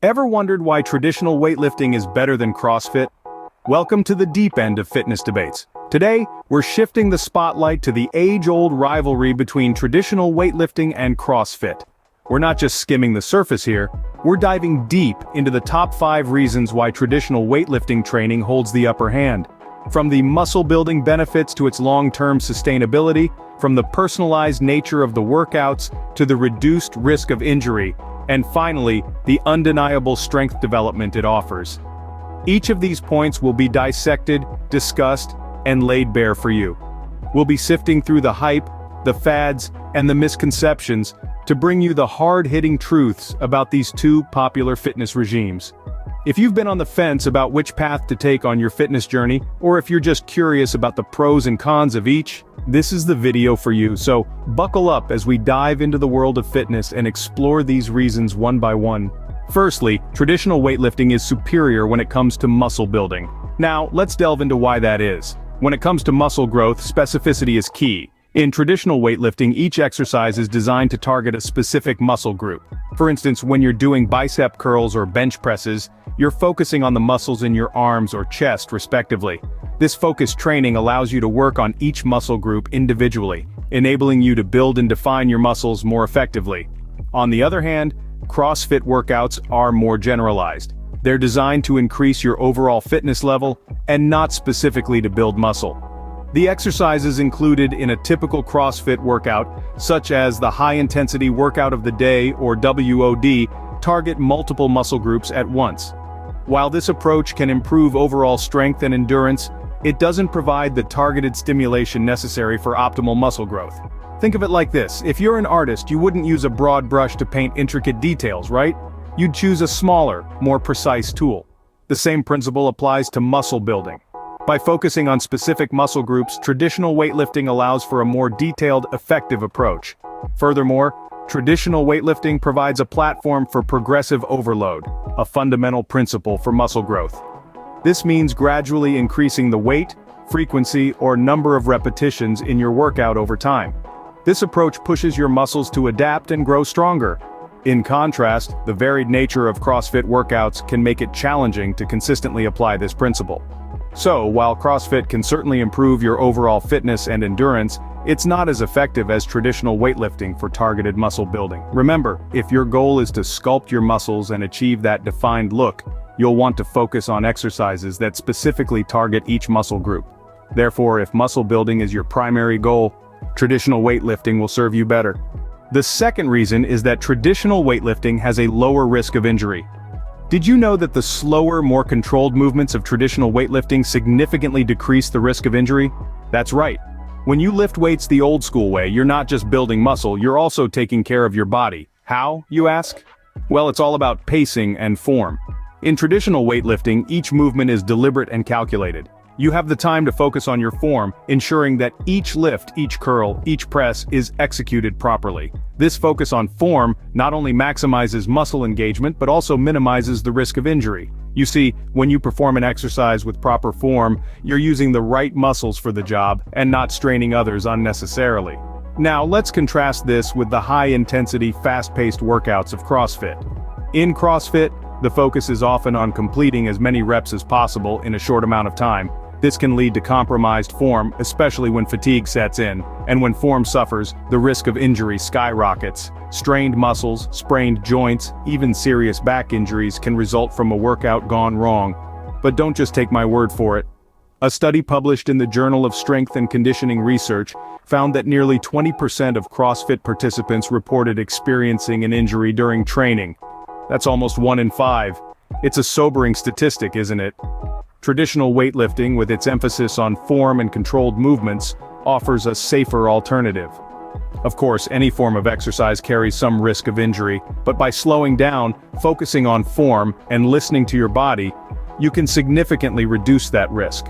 Ever wondered why traditional weightlifting is better than CrossFit? Welcome to the deep end of fitness debates. Today, we're shifting the spotlight to the age-old rivalry between traditional weightlifting and CrossFit. We're not just skimming the surface here, we're diving deep into the top 5 reasons why traditional weightlifting training holds the upper hand. From the muscle-building benefits to its long-term sustainability, from the personalized nature of the workouts to the reduced risk of injury, and finally, the undeniable strength development it offers. Each of these points will be dissected, discussed, and laid bare for you. We'll be sifting through the hype, the fads, and the misconceptions to bring you the hard-hitting truths about these two popular fitness regimes. If you've been on the fence about which path to take on your fitness journey, or if you're just curious about the pros and cons of each, this is the video for you, so buckle up as we dive into the world of fitness and explore these reasons one by one. Firstly, traditional weightlifting is superior when it comes to muscle building. Now, let's delve into why that is. When it comes to muscle growth, specificity is key. In traditional weightlifting, each exercise is designed to target a specific muscle group. For instance, when you're doing bicep curls or bench presses, you're focusing on the muscles in your arms or chest, respectively. This focused training allows you to work on each muscle group individually, enabling you to build and define your muscles more effectively. On the other hand, CrossFit workouts are more generalized. They're designed to increase your overall fitness level, and not specifically to build muscle. The exercises included in a typical CrossFit workout, such as the high-intensity workout of the day or WOD, target multiple muscle groups at once. While this approach can improve overall strength and endurance, it doesn't provide the targeted stimulation necessary for optimal muscle growth. Think of it like this: if you're an artist, you wouldn't use a broad brush to paint intricate details, right? You'd choose a smaller, more precise tool. The same principle applies to muscle building. By focusing on specific muscle groups, traditional weightlifting allows for a more detailed, effective approach. Furthermore, traditional weightlifting provides a platform for progressive overload, a fundamental principle for muscle growth. This means gradually increasing the weight, frequency, or number of repetitions in your workout over time. This approach pushes your muscles to adapt and grow stronger. In contrast, the varied nature of CrossFit workouts can make it challenging to consistently apply this principle. So, while CrossFit can certainly improve your overall fitness and endurance, it's not as effective as traditional weightlifting for targeted muscle building. Remember, if your goal is to sculpt your muscles and achieve that defined look, you'll want to focus on exercises that specifically target each muscle group. Therefore, if muscle building is your primary goal, traditional weightlifting will serve you better. The second reason is that traditional weightlifting has a lower risk of injury. Did you know that the slower, more controlled movements of traditional weightlifting significantly decrease the risk of injury? That's right. When you lift weights the old school way, you're not just building muscle, you're also taking care of your body. How, you ask? Well, it's all about pacing and form. In traditional weightlifting, each movement is deliberate and calculated. You have the time to focus on your form, ensuring that each lift, each curl, each press is executed properly. This focus on form not only maximizes muscle engagement but also minimizes the risk of injury. You see, when you perform an exercise with proper form, you're using the right muscles for the job and not straining others unnecessarily. Now let's contrast this with the high-intensity, fast-paced workouts of CrossFit. In CrossFit, the focus is often on completing as many reps as possible in a short amount of time. This can lead to compromised form, especially when fatigue sets in, and when form suffers, the risk of injury skyrockets. Strained muscles, sprained joints, even serious back injuries can result from a workout gone wrong. But don't just take my word for it. A study published in the Journal of Strength and Conditioning Research found that nearly 20% of CrossFit participants reported experiencing an injury during training. That's almost 1 in 5. It's a sobering statistic, isn't it? Traditional weightlifting, with its emphasis on form and controlled movements, offers a safer alternative. Of course, any form of exercise carries some risk of injury, but by slowing down, focusing on form, and listening to your body, you can significantly reduce that risk.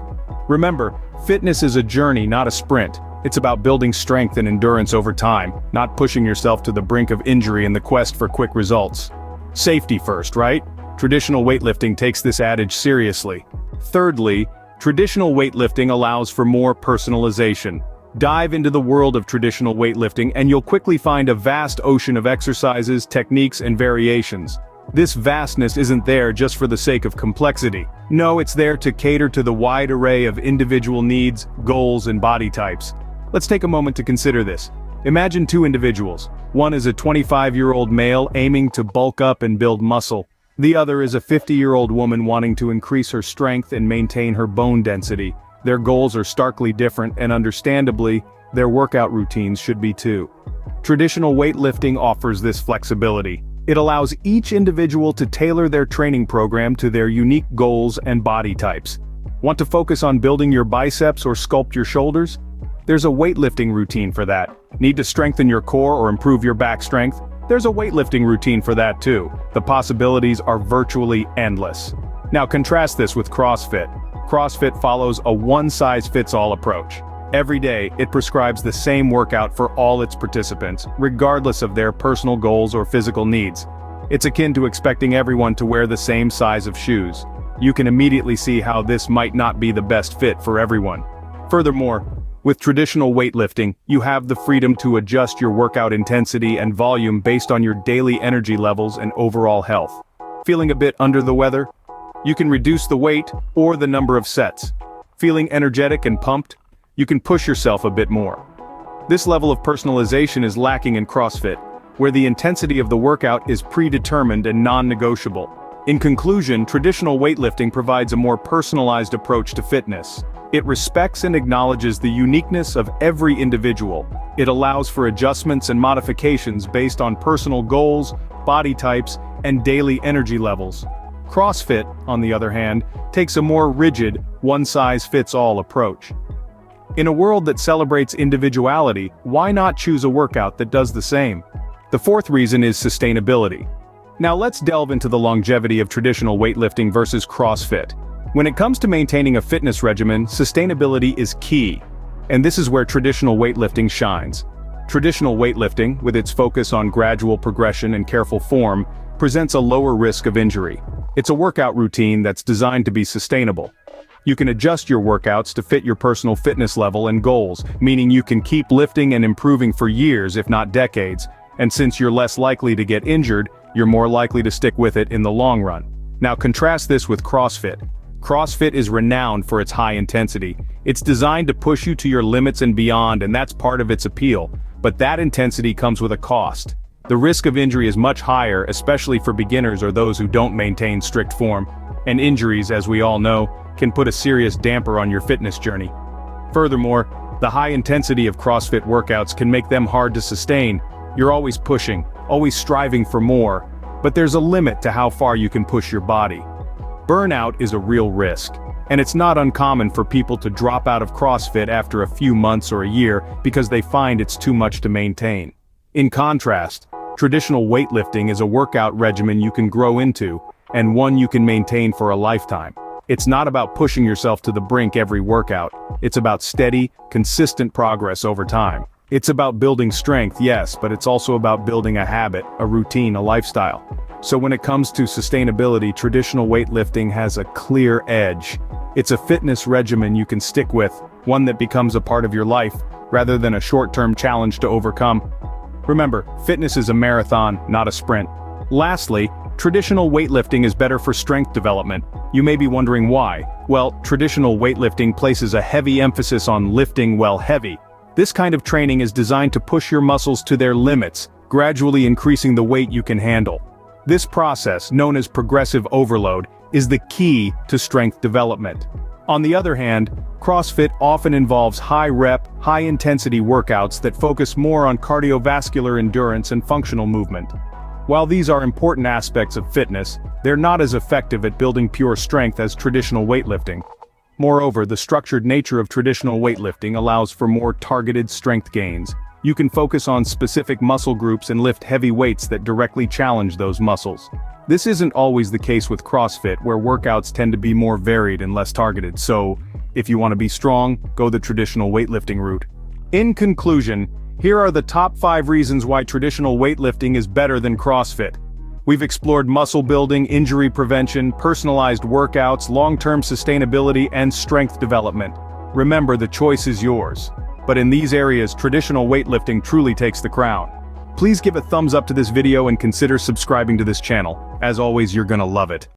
Remember, fitness is a journey, not a sprint. It's about building strength and endurance over time, not pushing yourself to the brink of injury in the quest for quick results. Safety first, right? Traditional weightlifting takes this adage seriously. Thirdly, traditional weightlifting allows for more personalization. Dive into the world of traditional weightlifting and you'll quickly find a vast ocean of exercises, techniques, and variations. This vastness isn't there just for the sake of complexity. No, it's there to cater to the wide array of individual needs, goals, and body types. Let's take a moment to consider this. Imagine two individuals. One is a 25-year-old male aiming to bulk up and build muscle. The other is a 50-year-old woman wanting to increase her strength and maintain her bone density. Their goals are starkly different, and understandably, their workout routines should be too. Traditional weightlifting offers this flexibility. It allows each individual to tailor their training program to their unique goals and body types. Want to focus on building your biceps or sculpt your shoulders? There's a weightlifting routine for that. Need to strengthen your core or improve your back strength? There's a weightlifting routine for that too. The possibilities are virtually endless. Now contrast this with CrossFit. CrossFit follows a one-size-fits-all approach. Every day, it prescribes the same workout for all its participants, regardless of their personal goals or physical needs. It's akin to expecting everyone to wear the same size of shoes. You can immediately see how this might not be the best fit for everyone. Furthermore, with traditional weightlifting, you have the freedom to adjust your workout intensity and volume based on your daily energy levels and overall health. Feeling a bit under the weather? You can reduce the weight or the number of sets. Feeling energetic and pumped? You can push yourself a bit more. This level of personalization is lacking in CrossFit, where the intensity of the workout is predetermined and non-negotiable. In conclusion, traditional weightlifting provides a more personalized approach to fitness. It respects and acknowledges the uniqueness of every individual. It allows for adjustments and modifications based on personal goals, body types, and daily energy levels. CrossFit, on the other hand, takes a more rigid, one-size-fits-all approach. In a world that celebrates individuality, why not choose a workout that does the same? The fourth reason is sustainability. Now let's delve into the longevity of traditional weightlifting versus CrossFit. When it comes to maintaining a fitness regimen, sustainability is key. And this is where traditional weightlifting shines. Traditional weightlifting, with its focus on gradual progression and careful form, presents a lower risk of injury. It's a workout routine that's designed to be sustainable. You can adjust your workouts to fit your personal fitness level and goals, meaning you can keep lifting and improving for years if not decades, and since you're less likely to get injured, you're more likely to stick with it in the long run. Now contrast this with CrossFit. CrossFit is renowned for its high intensity. It's designed to push you to your limits and beyond, and that's part of its appeal, but that intensity comes with a cost. The risk of injury is much higher, especially for beginners or those who don't maintain strict form, and injuries, as we all know, can put a serious damper on your fitness journey. Furthermore, the high intensity of CrossFit workouts can make them hard to sustain. You're always pushing, always striving for more, but there's a limit to how far you can push your body. Burnout is a real risk, and it's not uncommon for people to drop out of CrossFit after a few months or a year because they find it's too much to maintain. In contrast, traditional weightlifting is a workout regimen you can grow into, and one you can maintain for a lifetime. It's not about pushing yourself to the brink every workout. It's about steady, consistent progress over time. It's about building strength, yes, but it's also about building a habit, a routine, a lifestyle. So when it comes to sustainability, traditional weightlifting has a clear edge. It's a fitness regimen you can stick with, one that becomes a part of your life, rather than a short-term challenge to overcome. Remember, fitness is a marathon, not a sprint. Lastly, traditional weightlifting is better for strength development. You may be wondering why. Well, traditional weightlifting places a heavy emphasis on lifting while heavy. This kind of training is designed to push your muscles to their limits, gradually increasing the weight you can handle. This process, known as progressive overload, is the key to strength development. On the other hand, CrossFit often involves high-rep, high-intensity workouts that focus more on cardiovascular endurance and functional movement. While these are important aspects of fitness, they're not as effective at building pure strength as traditional weightlifting. Moreover, the structured nature of traditional weightlifting allows for more targeted strength gains. You can focus on specific muscle groups and lift heavy weights that directly challenge those muscles. This isn't always the case with CrossFit, where workouts tend to be more varied and less targeted, so if you want to be strong, go the traditional weightlifting route. In conclusion, here are the top 5 reasons why traditional weightlifting is better than CrossFit. We've explored muscle building, injury prevention, personalized workouts, long-term sustainability, and strength development. Remember, the choice is yours. But in these areas, traditional weightlifting truly takes the crown. Please give a thumbs up to this video and consider subscribing to this channel. As always, you're gonna love it.